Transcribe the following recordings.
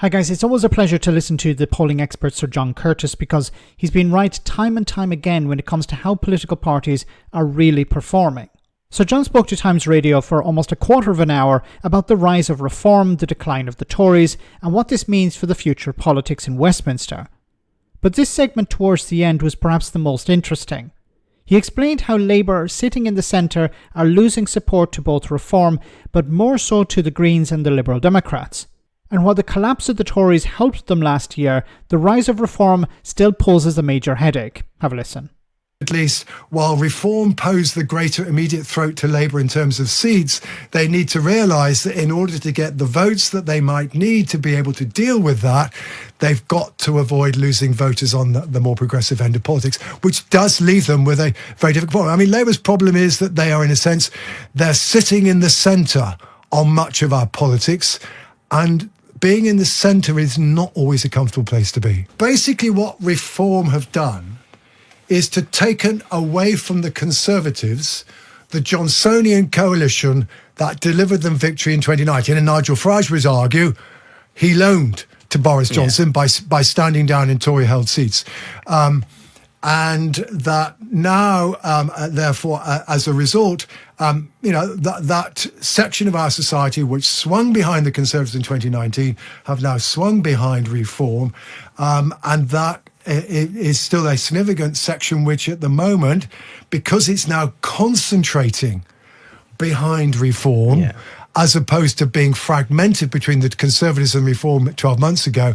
Hi guys, it's always a pleasure to listen to the polling expert Sir John Curtice because he's been right time and time again when it comes to how political parties are really performing. Sir John spoke to Times Radio for almost a quarter of an hour about the rise of reform, the decline of the Tories, and what this means for the future of politics in Westminster. But this segment towards the end was perhaps the most interesting. He explained how Labour, sitting in the centre, are losing support to both reform, but more so to the Greens and the Liberal Democrats. And while the collapse of the Tories helped them last year, the rise of reform still poses a major headache. Have a listen. At least, while reform posed the greater immediate threat to Labour in terms of seats, they need to realise that in order to get the votes that they might need to be able to deal with that, they've got to avoid losing voters on the more progressive end of politics, which does leave them with a very difficult problem. I mean, Labour's problem is that they are, in a sense, they're sitting in the centre on much of our politics, and being in the centre is not always a comfortable place to be. Basically, what Reform have done is to taken away from the Conservatives the Johnsonian coalition that delivered them victory in 2019. And Nigel Farage would argue he loaned to Boris Johnson by standing down in Tory-held seats. And that now, therefore, as a result, that section of our society which swung behind the Conservatives in 2019 have now swung behind Reform. And that is still a significant section which at the moment, because it's now concentrating behind Reform, as opposed to being fragmented between the Conservatives and Reform 12 months ago,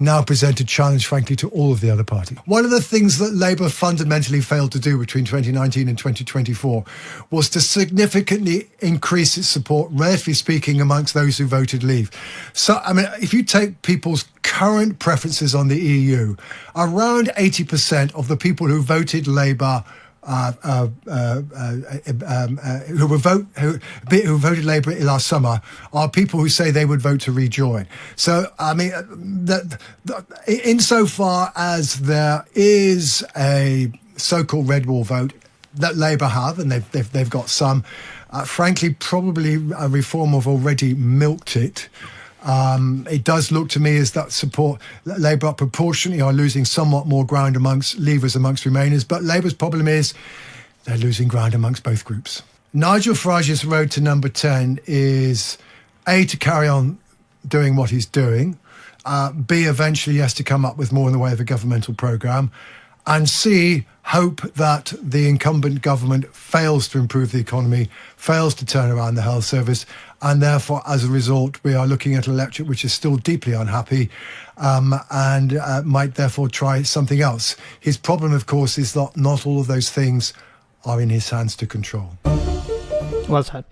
now present a challenge, frankly, to all of the other parties. One of the things that Labour fundamentally failed to do between 2019 and 2024 was to significantly increase its support, relatively speaking, amongst those who voted Leave. So, I mean, if you take people's current preferences on the EU, around 80% of the people who voted Labour who voted Labour last summer are people who say they would vote to rejoin. So, I mean, insofar as there is a so-called red wall vote that Labour have, and they've got some, frankly, probably Reform have already milked it. It does look to me as that support Labour proportionately are losing somewhat more ground amongst Leavers amongst Remainers, but Labour's problem is they're losing ground amongst both groups. Nigel Farage's road to number 10 is A, to carry on doing what he's doing, B, eventually he has to come up with more in the way of a governmental programme, and C, hope that the incumbent government fails to improve the economy, fails to turn around the health service, and therefore, as a result, we are looking at an electorate which is still deeply unhappy and might therefore try something else. His problem, of course, is that not all of those things are in his hands to control. Well said.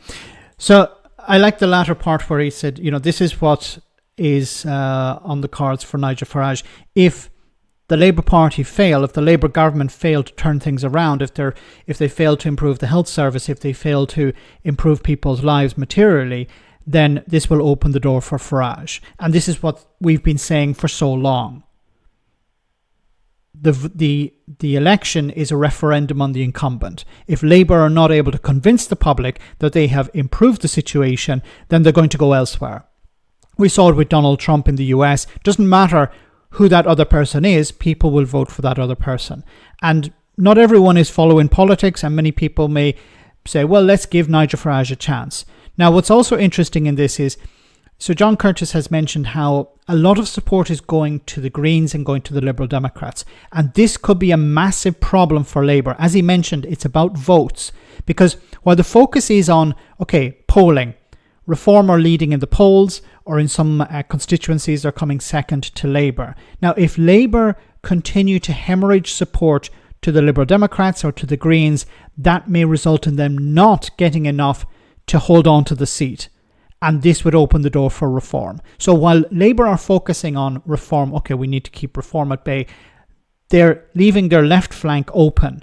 So I like the latter part where he said, this is what is on the cards for Nigel Farage. If the Labour Party fail, if the Labour government fail to turn things around, if they fail to improve the health service, if they fail to improve people's lives materially, then this will open the door for Farage. And this is what we've been saying for so long. The election is a referendum on the incumbent. If Labour are not able to convince the public that they have improved the situation, then they're going to go elsewhere. We saw it with Donald Trump in the US. Doesn't matter who that other person is, people will vote for that other person. And not everyone is following politics, and many people may say, well, let's give Nigel Farage a chance. Now, what's also interesting in this is, Sir John Curtice has mentioned how a lot of support is going to the Greens and going to the Liberal Democrats. And this could be a massive problem for Labour. As he mentioned, it's about votes. Because while the focus is on, polling, Reform are leading in the polls, or in some constituencies they're coming second to Labour. Now, if Labour continue to hemorrhage support to the Liberal Democrats or to the Greens, that may result in them not getting enough to hold on to the seat. And this would open the door for Reform. So while Labour are focusing on Reform, we need to keep Reform at bay, they're leaving their left flank open.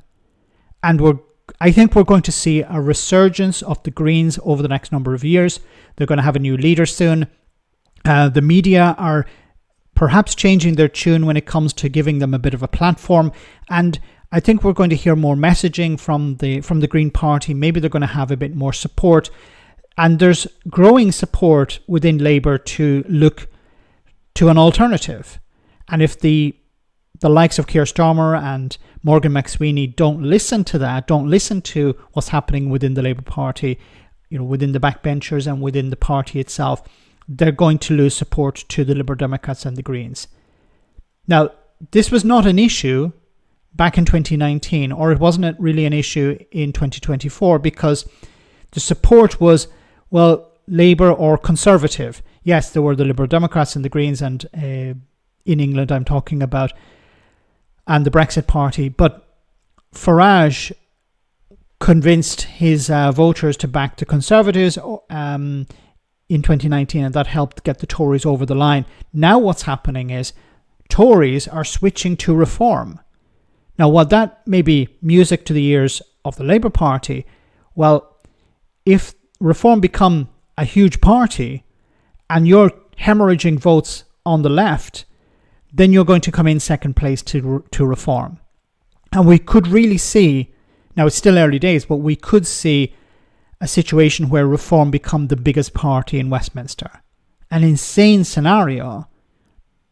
And I think we're going to see a resurgence of the Greens over the next number of years. They're going to have a new leader soon. The media are perhaps changing their tune when it comes to giving them a bit of a platform. And I think we're going to hear more messaging from the Green Party. Maybe they're going to have a bit more support. And there's growing support within Labour to look to an alternative. And if the likes of Keir Starmer and Morgan McSweeney don't listen to that, don't listen to what's happening within the Labour Party, within the backbenchers and within the party itself, they're going to lose support to the Liberal Democrats and the Greens. Now, this was not an issue back in 2019, or it wasn't really an issue in 2024, because the support was, well, Labour or Conservative. Yes, there were the Liberal Democrats and the Greens, and in England I'm talking about, and the Brexit Party. But Farage convinced his voters to back the Conservatives in 2019, and that helped get the Tories over the line. Now what's happening is Tories are switching to reform. Now, while that may be music to the ears of the Labour Party, well, if reform become a huge party and you're hemorrhaging votes on the left, then you're going to come in second place to reform. And we could really see, now it's still early days, but we could see a situation where reform become the biggest party in Westminster. An insane scenario,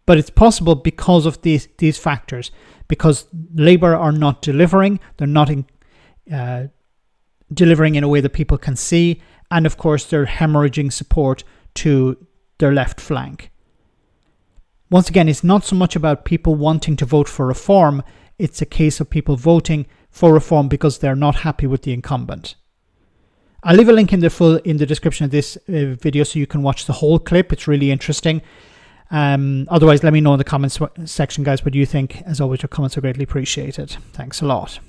but it's possible because of these factors, because Labour are not delivering, they're not delivering in a way that people can see, and of course they're hemorrhaging support to their left flank. Once again, it's not so much about people wanting to vote for reform, it's a case of people voting for reform because they're not happy with the incumbent. I'll leave a link in the description of this video so you can watch the whole clip. It's really interesting. Otherwise, let me know in the comments section, guys, what you think. As always, your comments are greatly appreciated. Thanks a lot.